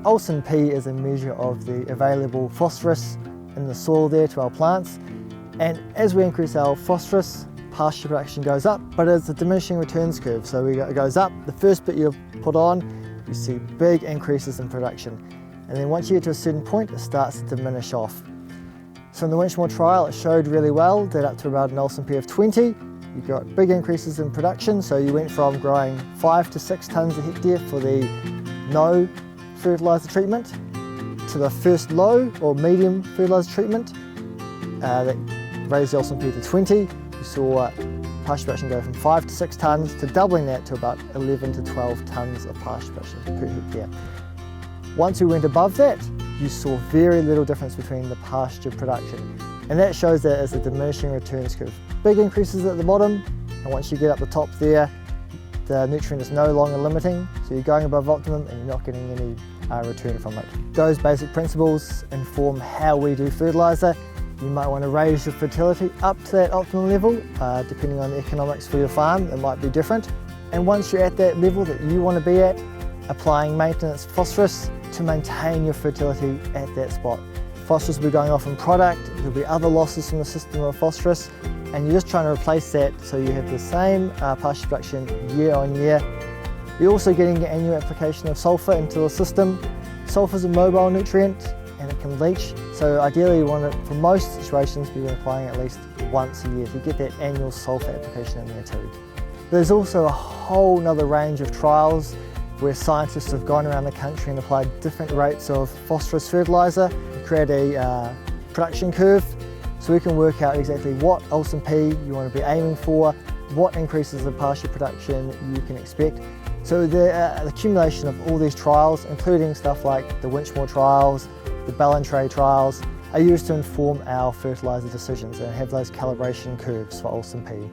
Olsen P is a measure of the available phosphorus in the soil there to our plants, and as we increase our phosphorus, pasture production goes up, but it's a diminishing returns curve, so it goes up. The first bit you put on, you see big increases in production, and then once you get to a certain point, it starts to diminish off. So in the Winchmore trial, it showed really well that up to about an Olsen P of 20, you got big increases in production, so you went from growing 5 to 6 tonnes a hectare for the no fertiliser treatment to the first low or medium fertiliser treatment that raised the Olsen P to 20. You saw pasture production go from 5 to 6 tonnes to doubling that to about 11 to 12 tonnes of pasture production per hectare. Once we went above that, you saw very little difference between the pasture production, and that shows that as a diminishing returns curve. Big increases at the bottom, and once you get up the top there, the nutrient is no longer limiting, so you're going above optimum and you're not getting any return from it. Those basic principles inform how we do fertiliser. You might want to raise your fertility up to that optimum level, depending on the economics for your farm, it might be different. And once you're at that level that you want to be at, applying maintenance phosphorus to maintain your fertility at that spot. Phosphorus will be going off in product, there'll be other losses from the system of phosphorus, and you're just trying to replace that so you have the same pasture production year on year. You're also getting an annual application of sulphur into the system. Sulphur is a mobile nutrient and it can leach, so ideally you want to, for most situations, be applying at least once a year to get that annual sulphur application in there too. There's also a whole nother range of trials where scientists have gone around the country and applied different rates of phosphorus fertiliser to create a production curve, so we can work out exactly what Olsen P you want to be aiming for, what increases of pasture production you can expect. So the accumulation of all these trials, including stuff like the Winchmore trials, the Ballantrae trials, are used to inform our fertiliser decisions and have those calibration curves for Olsen P.